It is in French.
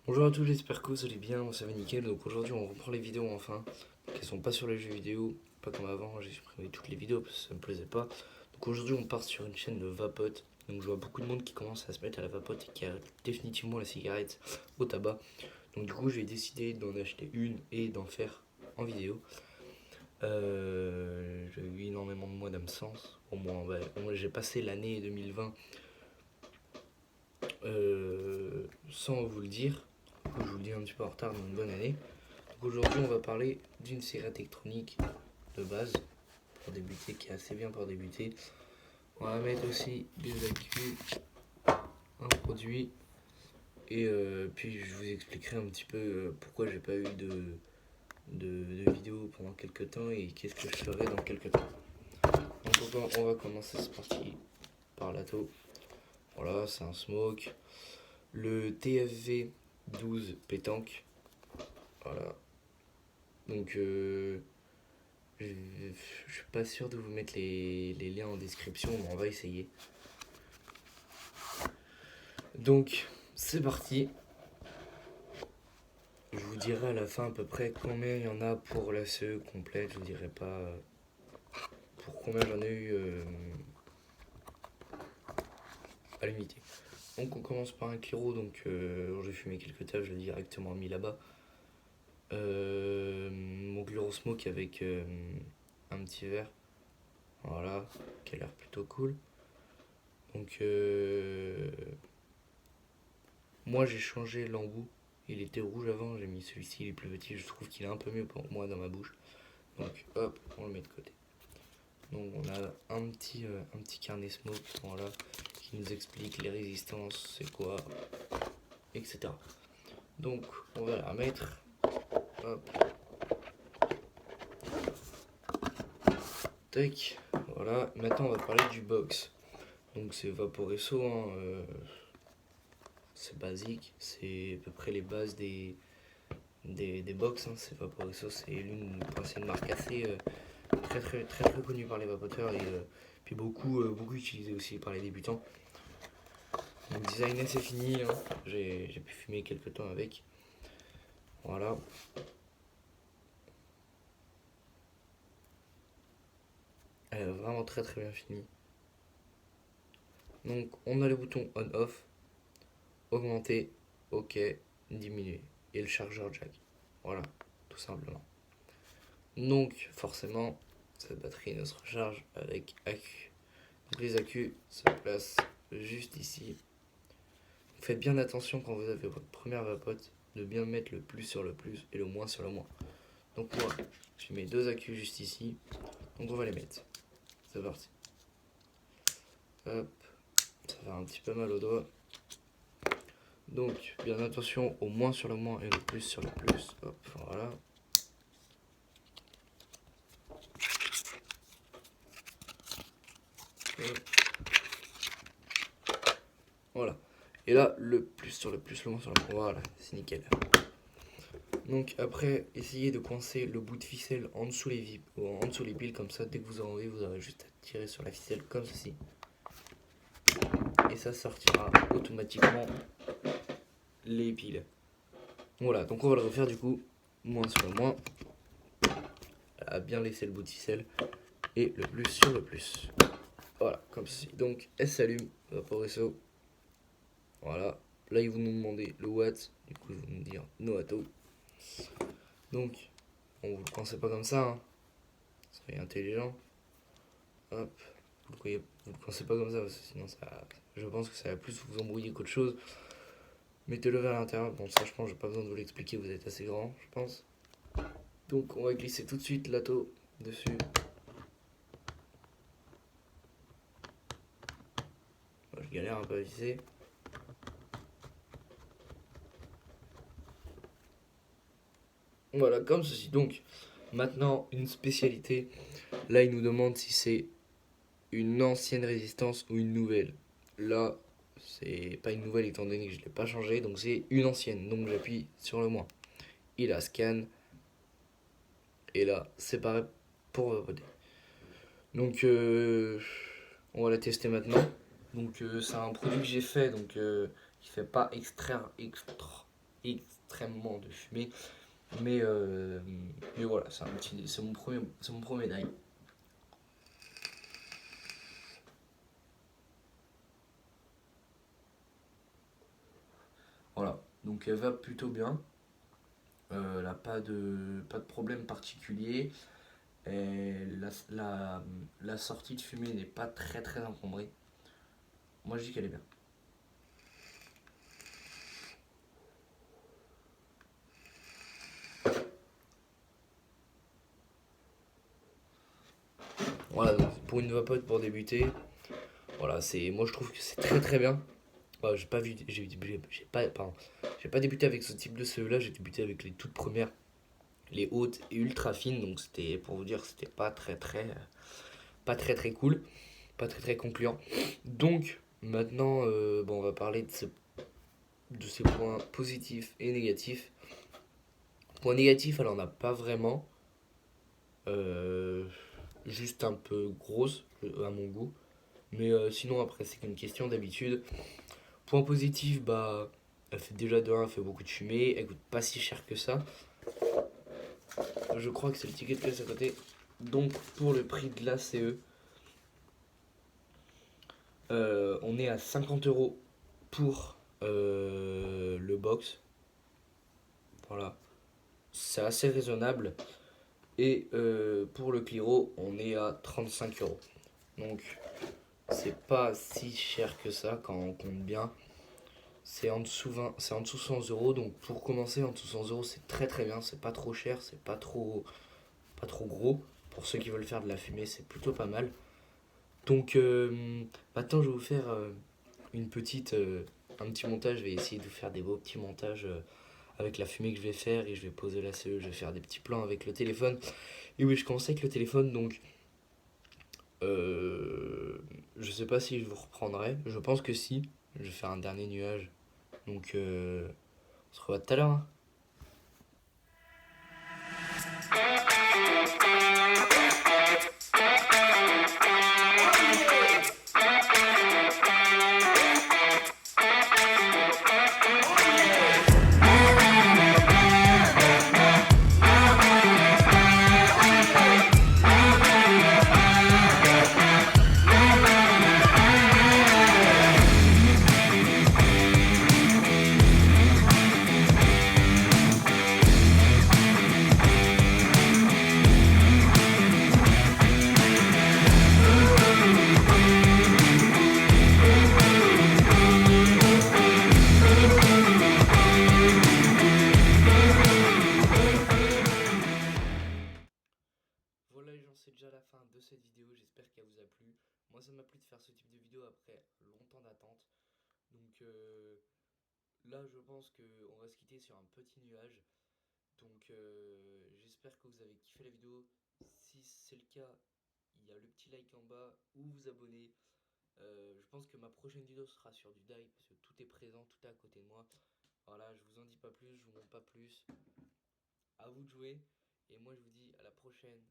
Bonjour à tous, j'espère que vous allez bien, moi ça va nickel. Donc aujourd'hui on reprend les vidéos enfin. Donc elles sont pas sur les jeux vidéo, pas comme avant, j'ai supprimé toutes les vidéos parce que ça me plaisait pas. Donc aujourd'hui on part sur une chaîne de vapote. Donc je vois beaucoup de monde qui commence à se mettre à la vapote et qui arrête définitivement la cigarette au tabac. Donc du coup j'ai décidé d'en acheter une et d'en faire en vidéo. J'ai eu énormément de mois d'absence. Au moins j'ai passé l'année 2020 sans vous le dire. Du coup, je vous le dis un petit peu en retard, mais une bonne année. Donc aujourd'hui, on va parler d'une cigarette électronique de base pour débuter, qui est assez bien pour débuter. On va mettre aussi des accus, un produit, et puis je vous expliquerai un petit peu pourquoi j'ai pas eu de vidéo pendant quelques temps et qu'est-ce que je ferai dans quelques temps. Donc on va commencer, c'est parti, par l'ATO. Voilà, c'est un smoke. Le TFV 12 pétanque. Voilà. Donc je suis pas sûr de vous mettre les liens en description, mais on va essayer. Donc, c'est parti. Je vous dirai à la fin à peu près combien il y en a pour la CE complète. Je vous dirai pas pour combien j'en ai eu à l'unité. Donc, on commence par un Kiro. Donc, j'ai fumé quelques tables, je l'ai directement mis là-bas. Mon Gluro Smoke avec un petit verre. Voilà, qui a l'air plutôt cool. Donc, moi j'ai changé l'embout. Il était rouge avant, j'ai mis celui-ci, il est plus petit. Je trouve qu'il est un peu mieux pour moi dans ma bouche. Donc hop, on le met de côté. Donc on a un petit carnet smoke, voilà, qui nous explique les résistances, c'est quoi, etc. Donc on va la mettre. Hop, tac, voilà. Maintenant on va parler du box. Donc c'est Vaporesso, hein, c'est basique, c'est à peu près les bases des box, hein. C'est Vaporesso, c'est une marque assez très connue par les vapoteurs et puis beaucoup utilisée aussi par les débutants. Donc design c'est fini, hein. J'ai pu fumer quelques temps avec. Voilà. Elle est vraiment très bien finie. Donc on a le bouton on-off, augmenter, ok, diminuer. Et le chargeur jack. Voilà, tout simplement. Donc forcément, cette batterie ne se recharge avec accu. Donc les accus se placent juste ici. Faites bien attention quand vous avez votre première vapote de bien mettre le plus sur le plus et le moins sur le moins. Donc moi, je mets deux accus juste ici. Donc on va les mettre. C'est parti. Hop, ça fait un petit peu mal au doigt. Donc bien attention au moins sur le moins et le plus sur le plus. Hop, voilà. Hop. Voilà. Et là, le plus sur le plus, le moins sur le moins. Voilà, c'est nickel. Donc après, essayez de coincer le bout de ficelle en dessous en dessous les piles comme ça. Dès que vous en avez, vous aurez juste à tirer sur la ficelle comme ceci. Et ça sortira automatiquement les piles. Voilà, donc on va le refaire du coup, moins sur le moins. À bien laisser le bout de ficelle et le plus sur le plus. Voilà, comme ceci. Donc elle s'allume, Vaporesso. Voilà. Là ils vont nous demander le watt, du coup ils vont nous dire no atto. Donc, on vous le pensez pas comme ça, hein. Soyez intelligent. Hop. Vous le pensez pas comme ça, parce que sinon je pense que ça va plus vous embrouiller qu'autre chose. Mettez-le vers l'intérieur. Bon, ça, je pense, j'ai pas besoin de vous l'expliquer, vous êtes assez grand, je pense. Donc, on va glisser tout de suite l'atto dessus. Moi, je galère un peu à visser. Voilà, comme ceci. Donc, maintenant, une spécialité. Là, il nous demande si c'est une ancienne résistance ou une nouvelle. Là, c'est pas une nouvelle étant donné que je ne l'ai pas changé, donc c'est une ancienne. Donc, j'appuie sur le moins. Il a scan. Et là, c'est pareil pour vapoter. Donc, on va la tester maintenant. Donc, c'est un produit que j'ai fait, donc qui fait pas extrêmement de fumée. Mais voilà, c'est mon premier die. Voilà, donc elle va plutôt bien. Elle n'a pas de problème particulier. Et la sortie de fumée n'est pas très très encombrée. Moi je dis qu'elle est bien. Voilà, donc pour une vapote pour débuter, voilà, moi je trouve que c'est très très bien. J'ai pas vu, j'ai pas, pardon, j'ai pas débuté avec ce type de CE là, j'ai débuté avec les toutes premières, les hautes et ultra fines, donc c'était pour vous dire, c'était pas très très cool, pas très très concluant. Donc maintenant, bon, on va parler de ces points positifs et négatifs. Point négatif, elle en a pas vraiment, euh, juste un peu grosse à mon goût, mais sinon après c'est qu'une question d'habitude. Point positif, bah, elle fait déjà de 1, elle fait beaucoup de fumée, elle coûte pas si cher que ça. Je crois que c'est le ticket de caisse à côté. Donc pour le prix de la CE, on est à 50 € pour le box. Voilà, c'est assez raisonnable. Et pour le Cliro, on est à 35 €. Donc c'est pas si cher que ça quand on compte bien. C'est en dessous 100 €. Donc pour commencer, en dessous 100 € c'est très très bien. C'est pas trop cher, c'est pas trop gros. Pour ceux qui veulent faire de la fumée, c'est plutôt pas mal. Donc maintenant, je vais vous faire un petit montage. Je vais essayer de vous faire des beaux petits montages avec la fumée que je vais faire. Et je vais poser la CE, je vais faire des petits plans avec le téléphone. Et oui, je commence avec le téléphone. Donc je sais pas si je vous reprendrai. Je pense que si. Je vais faire un dernier nuage. Donc on se revoit tout à l'heure, hein. Voilà les gens, c'est déjà la fin de cette vidéo, j'espère qu'elle vous a plu. Moi ça m'a plu de faire ce type de vidéo après longtemps d'attente. Donc là je pense qu'on va se quitter sur un petit nuage. Donc j'espère que vous avez kiffé la vidéo. Si c'est le cas, il y a le petit like en bas ou vous abonner. Je pense que ma prochaine vidéo sera sur du die parce que tout est présent, tout est à côté de moi. Voilà, je vous en dis pas plus, je vous montre pas plus. À vous de jouer. Et moi je vous dis à la prochaine.